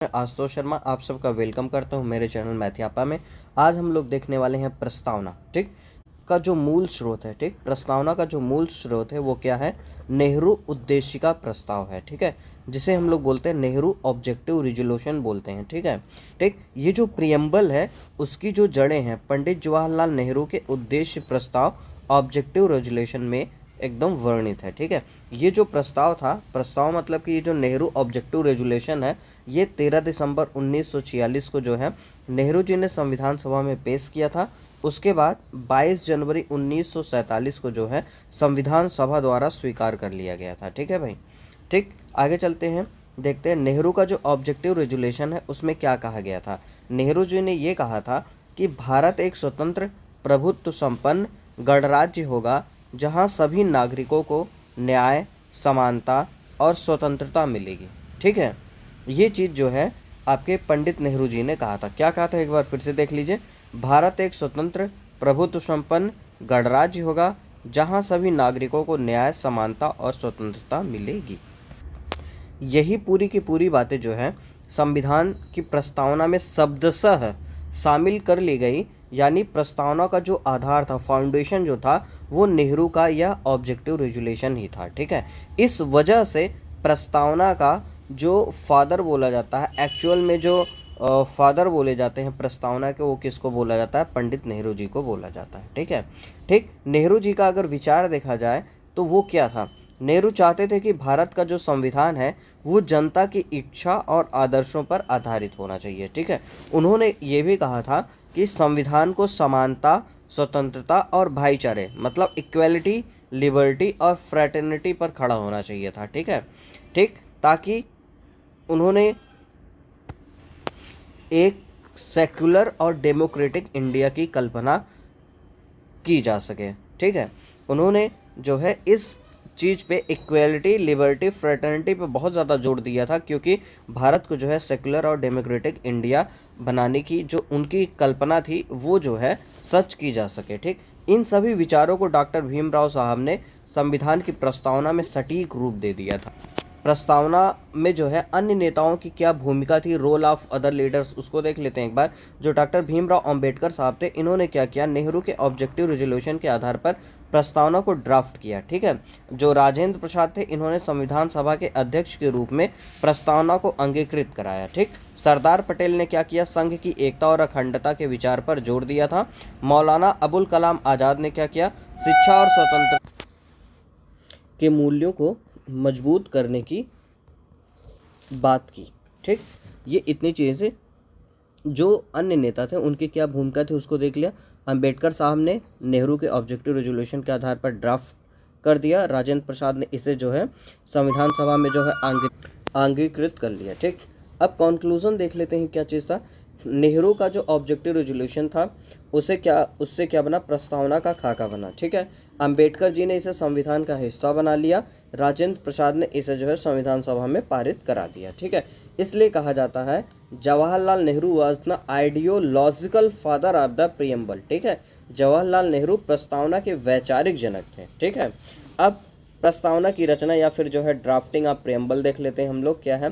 आशुतोष शर्मा आप सबका वेलकम करता हूं मेरे चैनल मैथियापा में। आज हम लोग देखने वाले हैं प्रस्तावना, ठीक, का जो मूल स्रोत है, ठीक, प्रस्तावना का जो मूल स्रोत है वो क्या है? नेहरू उद्देशिका प्रस्ताव है, ठीक है, जिसे हम लोग बोलते हैं नेहरू ऑब्जेक्टिव रिजोल्यूशन बोलते हैं, ठीक है, ठीक। ये जो प्रियम्बल है उसकी जो जड़ें हैं पंडित जवाहरलाल नेहरू के उद्देश्य प्रस्ताव ऑब्जेक्टिव रेजोल्यूशन में एकदम वर्णित है, ठीक है। ये जो प्रस्ताव था, प्रस्ताव मतलब कि ये जो नेहरू ऑब्जेक्टिव रेजोल्यूशन है, ये 13 दिसंबर 1946 को जो है नेहरू जी ने संविधान सभा में पेश किया था। उसके बाद 22 जनवरी 1947 को जो है संविधान सभा द्वारा स्वीकार कर लिया गया था, ठीक है भाई, ठीक। आगे चलते हैं, देखते हैं नेहरू का जो ऑब्जेक्टिव रेजोल्यूशन है उसमें क्या कहा गया था। नेहरू जी ने ये कहा था कि भारत एक स्वतंत्र प्रभुत्व संपन्न गणराज्य होगा जहाँ सभी नागरिकों को न्याय, समानता और स्वतंत्रता मिलेगी, ठीक है। ये चीज़ जो है आपके पंडित नेहरू जी ने कहा था। क्या कहा था एक बार फिर से देख लीजिए। भारत एक स्वतंत्र प्रभुत्व संपन्न गणराज्य होगा जहां सभी नागरिकों को न्याय, समानता और स्वतंत्रता मिलेगी। यही पूरी की पूरी बातें जो है संविधान की प्रस्तावना में शब्दशः शामिल कर ली गई। यानी प्रस्तावना का जो आधार था, फाउंडेशन जो था, वो नेहरू का यह ऑब्जेक्टिव रेजोल्यूशन ही था, ठीक है। इस वजह से प्रस्तावना का जो फादर बोला जाता है, एक्चुअल में जो फादर बोले जाते हैं प्रस्तावना के, वो किसको बोला जाता है? पंडित नेहरू जी को बोला जाता है, ठीक है, ठीक। नेहरू जी का अगर विचार देखा जाए तो वो क्या था? नेहरू चाहते थे कि भारत का जो संविधान है वो जनता की इच्छा और आदर्शों पर आधारित होना चाहिए, ठीक है। उन्होंने ये भी कहा था कि संविधान को समानता, स्वतंत्रता और भाईचारे मतलब इक्वलिटी, लिबर्टी और फ्रेटर्निटी पर खड़ा होना चाहिए था, ठीक है, ठीक। ताकि उन्होंने एक सेक्युलर और डेमोक्रेटिक इंडिया की कल्पना की जा सके, ठीक है। उन्होंने जो है इस चीज़ पे इक्वलिटी, लिबर्टी, फ्रेटर्निटी पे बहुत ज़्यादा जोर दिया था, क्योंकि भारत को जो है सेक्युलर और डेमोक्रेटिक इंडिया बनाने की जो उनकी कल्पना थी वो जो है सच की जा सके, ठीक। इन सभी विचारों को डॉक्टर भीमराव साहब ने संविधान की प्रस्तावना में सटीक रूप दे दिया था। प्रस्तावना में जो है अन्य नेताओं की क्या भूमिका थी, रोल ऑफ अदर लीडर्स, उसको देख लेते हैं एक बार। जो डॉक्टर भीमराव अंबेडकर साहब थे, इन्होंने क्या किया? नेहरू के ऑब्जेक्टिव रेजोल्यूशन के आधार पर प्रस्तावना को ड्राफ्ट किया, ठीक है। जो राजेंद्र प्रसाद थे, इन्होंने संविधान सभा के अध्यक्ष के रूप में प्रस्तावना को अंगीकृत कराया, ठीक। सरदार पटेल ने क्या किया? संघ की एकता और अखंडता के विचार पर जोर दिया था। मौलाना अबुल कलाम आज़ाद ने क्या किया? शिक्षा और स्वतंत्रता के मूल्यों को मजबूत करने की बात की, ठीक। ये इतनी चीज़ें, जो अन्य नेता थे उनकी क्या भूमिका थी उसको देख लिया। अंबेडकर साहब ने नेहरू के ऑब्जेक्टिव रेजोल्यूशन के आधार पर ड्राफ्ट कर दिया। राजेंद्र प्रसाद ने इसे जो है संविधान सभा में जो है अंगीकृत कर लिया, ठीक। अब कंक्लूजन देख लेते हैं क्या चीज़ था। नेहरू का जो ऑब्जेक्टिव रेजोल्यूशन था उससे क्या बना? प्रस्तावना का खाका बना, ठीक है। अंबेडकर जी ने इसे संविधान का हिस्सा बना लिया। राजेंद्र प्रसाद ने इसे जो है संविधान सभा में पारित करा दिया, ठीक है। इसलिए कहा जाता है Jawaharlal Nehru was the ideological father of the preamble, ठीक है। जवाहरलाल नेहरू प्रस्तावना के वैचारिक जनक थे, ठीक है। अब प्रस्तावना की रचना या फिर जो है ड्राफ्टिंग ऑफ प्रियम्बल देख लेते हैं हम लोग। क्या है?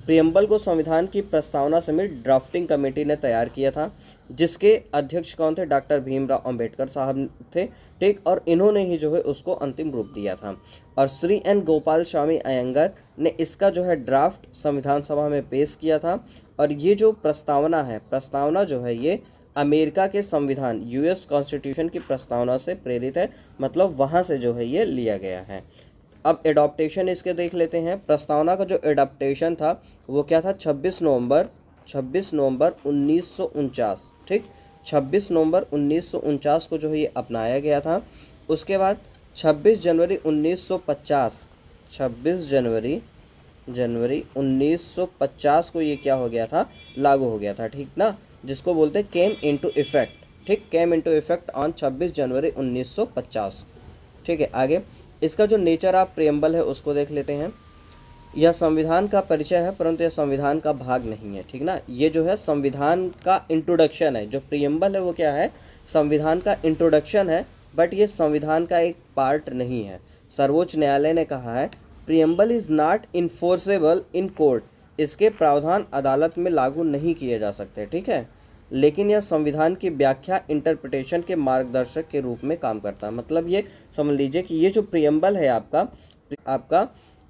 प्रियम्बल को संविधान की प्रस्तावना समेत ड्राफ्टिंग कमेटी ने तैयार किया था, जिसके अध्यक्ष कौन थे? डॉक्टर भीमराव अंबेडकर साहब थे, ठीक। और इन्होंने ही जो है उसको अंतिम रूप दिया था। और श्री एन गोपाल स्वामी अयंगर ने इसका जो है ड्राफ्ट संविधान सभा में पेश किया था। और ये जो प्रस्तावना है, प्रस्तावना जो है ये अमेरिका के संविधान, यूएस कॉन्स्टिट्यूशन की प्रस्तावना से प्रेरित है, मतलब वहाँ से जो है ये लिया गया है। अब एडॉप्टेशन इसके देख लेते हैं। प्रस्तावना का जो एडॉप्टेशन था वो क्या था? 26 नवंबर 1949, ठीक। 26 नवंबर 1949 को जो है ये अपनाया गया था। उसके बाद 26 जनवरी 1950 को ये क्या हो गया था? लागू हो गया था, ठीक ना, जिसको बोलते हैं केम इनटू इफेक्ट, ठीक। केम इनटू इफेक्ट ऑन 26 जनवरी 1950, ठीक है। आगे इसका जो नेचर ऑफ प्रियम्बल है उसको देख लेते हैं। यह संविधान का परिचय है, परंतु यह संविधान का भाग नहीं है, ठीक ना। ये जो है संविधान का इंट्रोडक्शन है। जो प्रियम्बल है वो क्या है? संविधान का इंट्रोडक्शन है, बट ये संविधान का एक पार्ट नहीं है। सर्वोच्च न्यायालय ने कहा है preamble is not enforceable in court इसके प्रावधान अदालत में लागू नहीं किए जा सकते, ठीक है, लेकिन यह संविधान की व्याख्या इंटरप्रिटेशन के मार्गदर्शक के रूप में काम करता है। मतलब ये समझ लीजिए कि ये जो प्रियम्बल है आपका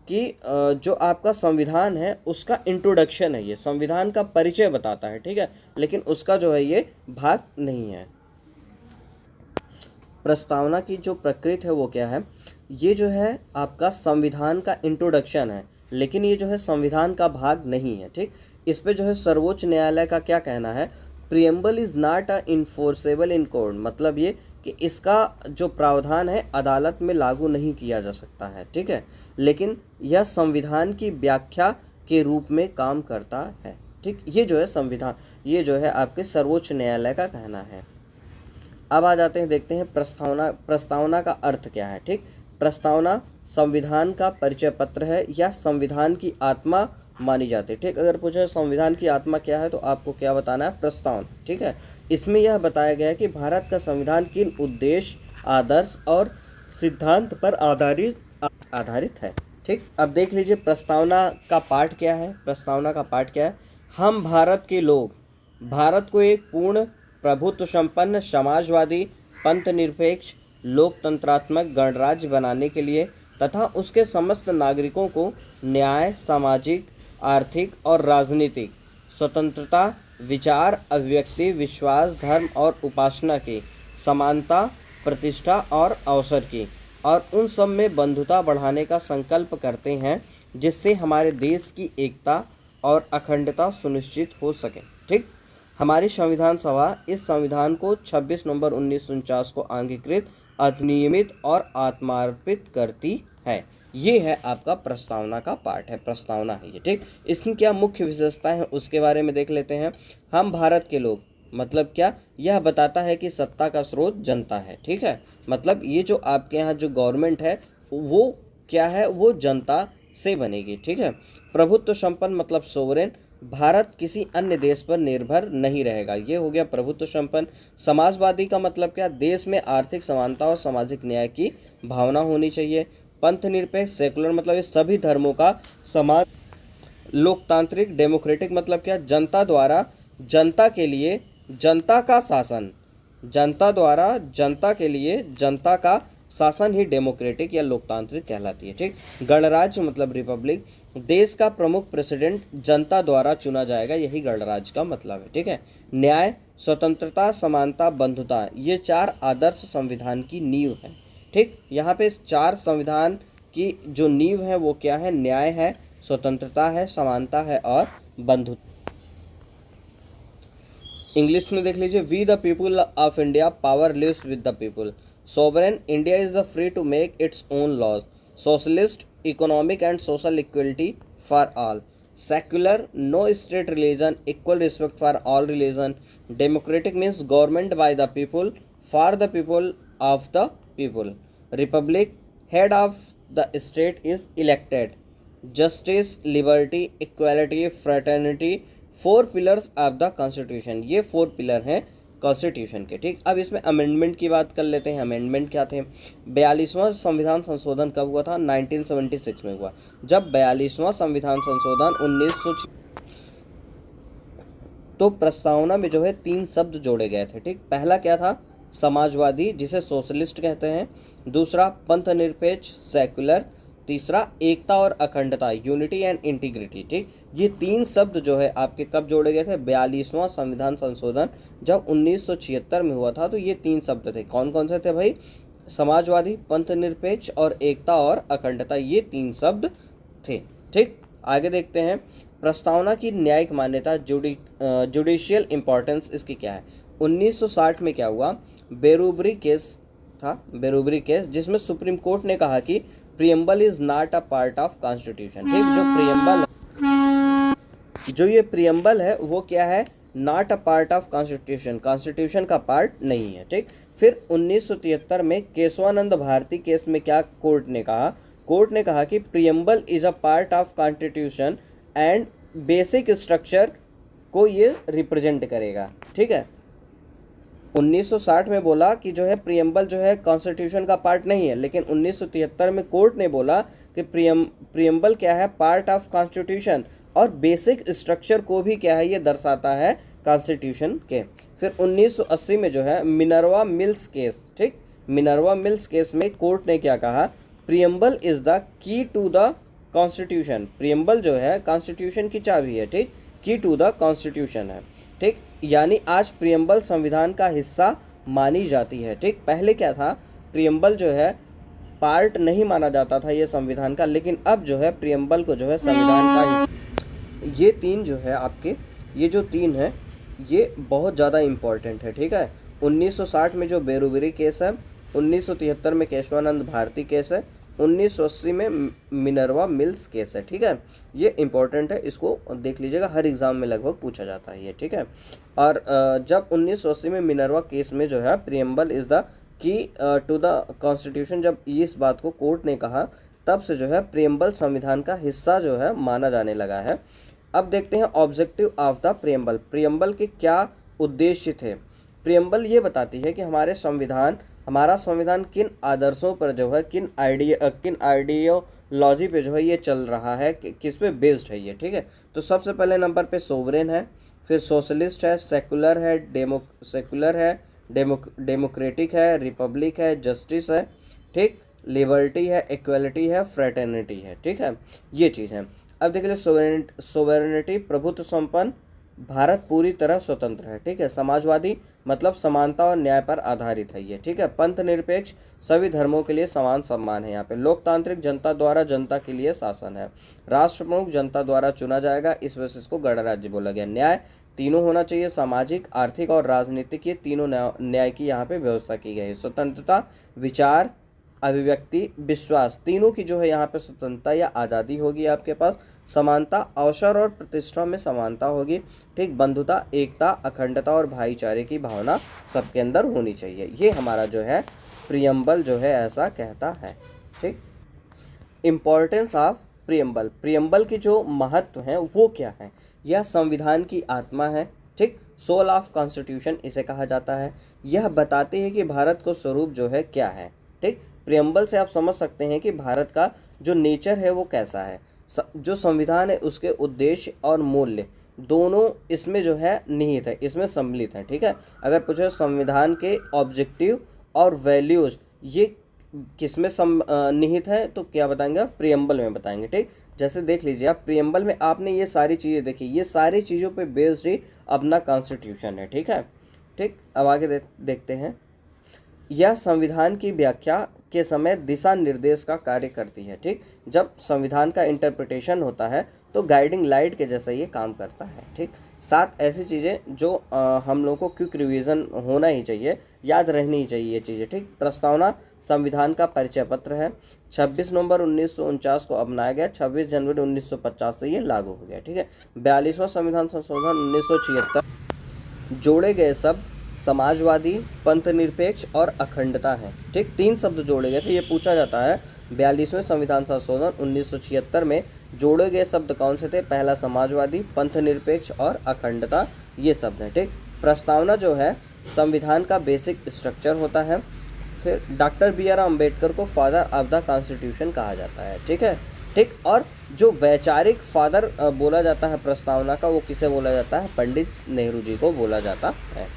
कि जो आपका संविधान है उसका इंट्रोडक्शन है, ये संविधान का परिचय बताता है, ठीक है, लेकिन उसका जो है ये भाग नहीं है। प्रस्तावना की जो प्रकृति है वो क्या है, ये जो है आपका संविधान का इंट्रोडक्शन है, लेकिन ये जो है संविधान का भाग नहीं है, ठीक। इस पे जो है सर्वोच्च न्यायालय का क्या कहना है, preamble is not a enforceable in court, मतलब ये कि इसका जो प्रावधान है अदालत में लागू नहीं किया जा सकता है, ठीक है, लेकिन यह संविधान की व्याख्या के रूप में काम करता है, ठीक। ये जो है संविधान, ये जो है आपके सर्वोच्च न्यायालय का कहना है। अब आ जाते हैं, देखते हैं प्रस्तावना का अर्थ क्या है, ठीक। प्रस्तावना संविधान का परिचय पत्र है या संविधान की आत्मा मानी जाती है, ठीक। अगर पूछे संविधान की आत्मा क्या है तो आपको क्या बताना है, प्रस्तावना, ठीक है। इसमें यह बताया गया है कि भारत का संविधान किन उद्देश्य, आदर्श और सिद्धांत पर आधारित है, ठीक। अब देख लीजिए प्रस्तावना का पाठ क्या है। प्रस्तावना का पाठ क्या है, हम भारत के लोग भारत को एक पूर्ण प्रभुत्व संपन्न समाजवादी पंथनिरपेक्ष लोकतंत्रात्मक गणराज्य बनाने के लिए तथा उसके समस्त नागरिकों को न्याय, सामाजिक, आर्थिक और राजनीतिक स्वतंत्रता, विचार, अभिव्यक्ति, विश्वास, धर्म और उपासना की समानता, प्रतिष्ठा और अवसर की और उन सब में बंधुता बढ़ाने का संकल्प करते हैं, जिससे हमारे देश की एकता और अखंडता सुनिश्चित हो सके, ठीक। हमारी संविधान सभा इस संविधान को 26 नवंबर 1949 को अंगीकृत, अधिनियमित और आत्मार्पित करती है। ये है आपका प्रस्तावना का पार्ट है, प्रस्तावना है ये, ठीक। इसकी क्या मुख्य विशेषताएं हैं उसके बारे में देख लेते हैं। हम भारत के लोग, मतलब क्या, यह बताता है कि सत्ता का स्रोत जनता है, ठीक है। मतलब ये जो आपके यहाँ जो गवर्नमेंट है वो क्या है, वो जनता से बनेगी, ठीक है। प्रभुत्व संपन्न मतलब सोवरेन, भारत किसी अन्य देश पर निर्भर नहीं रहेगा, ये हो गया प्रभुत्व संपन्न। समाजवादी का मतलब क्या, देश में आर्थिक समानता और सामाजिक न्याय की भावना होनी चाहिए। पंथनिरपेक्ष सेकुलर मतलब ये सभी धर्मों का समाज। लोकतांत्रिक डेमोक्रेटिक मतलब क्या, जनता द्वारा जनता के लिए जनता का शासन, जनता द्वारा जनता के लिए जनता का शासन ही डेमोक्रेटिक या लोकतांत्रिक कहलाती है, ठीक। गणराज्य मतलब रिपब्लिक, देश का प्रमुख प्रेसिडेंट जनता द्वारा चुना जाएगा, यही गणराज्य का मतलब है, ठीक है। न्याय, स्वतंत्रता, समानता, बंधुता, ये 4 आदर्श संविधान की नींव है, ठीक। यहाँ पे इस 4 संविधान की जो नींव है वो क्या है, न्याय है, स्वतंत्रता है, समानता है और बंधुता। इंग्लिश में देख लीजिए, we the people of India, power lives with the people, sovereign India is the free to make its own laws, socialist economic and social equality for all, secular no state religion, equal respect for all religion, democratic means government by the people, for the people, of the people, republic head of the state is elected, justice, liberty, equality, fraternity, 4 pillars of the constitution, ये 4 pillar हैं constitution के, ठीक। अब इसमें amendment की बात कर लेते हैं। अमेंडमेंट क्या थे, 42वां संविधान संशोधन कब हुआ था, 1976 में हुआ, जब 42वां संविधान संशोधन 1900। तो प्रस्तावना में जो है 3 शब्द जोड़े गए थे, ठीक। पहला क्या था, समाजवादी जिसे सोशलिस्ट कहते हैं, दूसरा पंथनिरपेक्ष सेक्युलर, तीसरा एकता और अखंडता यूनिटी एंड इंटीग्रिटी, ठीक। ये 3 शब्द जो है आपके कब जोड़े गए थे, 42वां संविधान संशोधन जब 1976 में हुआ था, तो ये 3 शब्द थे। कौन कौन से थे भाई, समाजवादी, पंथनिरपेक्ष और एकता और अखंडता, ये 3 शब्द थे, ठीक। आगे देखते हैं, प्रस्तावना की न्यायिक मान्यता, जुडिशियल इंपॉर्टेंस इसकी क्या है। 1960 में क्या हुआ, बेरूबरी केस था, बेरूबरी केस, जिसमें सुप्रीम कोर्ट ने कहा कि preamble is not a part of constitution, ठीक। जो ये प्रियम्बल है वो क्या है, not a part of constitution, constitution का पार्ट नहीं है, ठीक। फिर 1973 में केशवानंद भारती केस में क्या कोर्ट ने कहा, कोर्ट ने कहा कि preamble is a part of constitution and basic structure को ये रिप्रेजेंट करेगा, ठीक है। 1960 में बोला कि जो है प्रियम्बल जो है कॉन्स्टिट्यूशन का पार्ट नहीं है, लेकिन 1973 में कोर्ट ने बोला कि प्रियम्बल क्या है, पार्ट ऑफ कॉन्स्टिट्यूशन, और बेसिक स्ट्रक्चर को भी क्या है ये दर्शाता है कॉन्स्टिट्यूशन के। फिर 1980 में जो है मिनर्वा मिल्स केस, ठीक, मिनर्वा मिल्स केस में कोर्ट ने क्या कहा, preamble is the key to the constitution. Preamble जो है कॉन्स्टिट्यूशन की चाबी है, ठीक, की टू द कॉन्स्टिट्यूशन है, ठीक, यानी आज प्रियम्बल संविधान का हिस्सा मानी जाती है, ठीक। पहले क्या था, प्रियम्बल जो है पार्ट नहीं माना जाता था ये संविधान का, लेकिन अब जो है प्रियम्बल को जो है संविधान का हिस्सा। ये तीन जो है आपके, ये जो तीन है ये बहुत ज़्यादा इम्पोर्टेंट है, ठीक है। 1960 में जो बेरुबरी केस है, 1973 में केशवानंद भारती केस है, 1980 में मिनर्वा मिल्स केस है, ठीक है। ये इम्पोर्टेंट है, इसको देख लीजिएगा, हर एग्ज़ाम में लगभग पूछा जाता है ये, ठीक है। और जब 1980 में मिनर्वा केस में जो है preamble is the key to the constitution, जब इस बात को कोर्ट ने कहा, तब से जो है प्रियम्बल संविधान का हिस्सा जो है माना जाने लगा है। अब देखते हैं objective of the preamble. Preamble के क्या उद्देश्य थे। प्रियम्बल ये बताती है कि हमारा संविधान किन आदर्शों पर जो है, किन आइडियोलॉजी पे जो है ये चल रहा है, किस पे बेस्ड है ये, ठीक है। तो सबसे पहले नंबर पे सोवरेन है, फिर सोशलिस्ट है, सेकुलर है, डेमोक्रेटिक है, रिपब्लिक है, जस्टिस है, ठीक, लिबर्टी है, इक्वलिटी है, फ्रेटर्निटी है, ठीक है, ये चीज़ है। अब देख लीजिए सोवेरेनिटी, प्रभुत्व संपन्न, भारत पूरी तरह स्वतंत्र है, ठीक है। समाजवादी मतलब समानता और न्याय पर आधारित है ये, ठीक है। पंथ निरपेक्ष, सभी धर्मों के लिए समान सम्मान है यहाँ पे। लोकतांत्रिक, जनता द्वारा जनता के लिए शासन है। राष्ट्र प्रमुख जनता द्वारा चुना जाएगा, इस वजह से इसको गणराज्य बोला गया। न्याय तीनों होना चाहिए, सामाजिक, आर्थिक और राजनीतिक, ये तीनों न्याय की यहाँ पे व्यवस्था की गई है। स्वतंत्रता, विचार, अभिव्यक्ति, विश्वास, तीनों की जो है यहाँ पे स्वतंत्रता या आज़ादी होगी आपके पास। समानता, अवसर और प्रतिष्ठा में समानता होगी, ठीक। बंधुता, एकता, अखंडता और भाईचारे की भावना सबके अंदर होनी चाहिए। ये हमारा जो है प्रियम्बल जो है ऐसा कहता है, ठीक। इम्पोर्टेंस ऑफ प्रियम्बल, प्रियम्बल की जो महत्व है वो क्या है। यह संविधान की आत्मा है, ठीक। सोल ऑफ कॉन्स्टिट्यूशन इसे कहा जाता है। यह बताते हैं कि भारत को स्वरूप जो है क्या है, ठीक। प्रियम्बल से आप समझ सकते हैं कि भारत का जो नेचर है वो कैसा है। जो संविधान है उसके उद्देश्य और मूल्य दोनों इसमें जो है निहित है, इसमें सम्मिलित है, ठीक है। अगर पूछो संविधान के ऑब्जेक्टिव और वैल्यूज ये किसमें निहित है, तो क्या बताएंगे, प्रियम्बल में बताएंगे, ठीक। जैसे देख लीजिए आप, प्रियम्बल में आपने ये सारी चीज़ें देखी, ये सारी चीज़ों पे बेस्ड ही अपना कॉन्स्टिट्यूशन है, ठीक है, ठीक। अब आगे देखते हैं। यह संविधान की व्याख्या के समय दिशा निर्देश का कार्य करती है, ठीक। जब संविधान का इंटरप्रिटेशन होता है तो गाइडिंग लाइट के जैसा ये काम करता है, ठीक। 7 ऐसी चीज़ें जो हम लोगों को क्विक रिवीजन होना ही चाहिए, याद रहनी ही चाहिए ये चीज़ें, ठीक। प्रस्तावना संविधान का परिचय पत्र है। 26 नवंबर 1949 को अपनाया गया, 26 जनवरी 1950 से ये लागू हो गया, ठीक है। 42वां संविधान संशोधन 1976। जोड़े गए शब्द समाजवादी, पंथ निरपेक्ष और अखंडता है, ठीक। 3 शब्द जोड़े गए थे, ये पूछा जाता है। 42वें संविधान संशोधन 1976 में जोड़े गए शब्द कौन से थे। पहला समाजवादी, पंथ निरपेक्ष और अखंडता, ये शब्द हैं, ठीक। प्रस्तावना जो है संविधान का बेसिक स्ट्रक्चर होता है। फिर डॉक्टर BR अम्बेडकर को फादर ऑफ द कॉन्स्टिट्यूशन कहा जाता है, ठीक है, ठीक। और जो वैचारिक फादर बोला जाता है प्रस्तावना का, वो किसे बोला जाता है, पंडित नेहरू जी को बोला जाता है।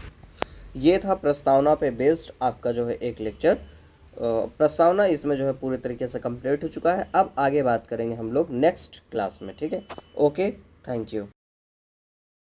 ये था प्रस्तावना पे बेस्ड आपका जो है एक लेक्चर। प्रस्तावना इसमें जो है पूरे तरीके से कंप्लीट हो चुका है। अब आगे बात करेंगे हम लोग नेक्स्ट क्लास में, ठीक है। Okay, thank you.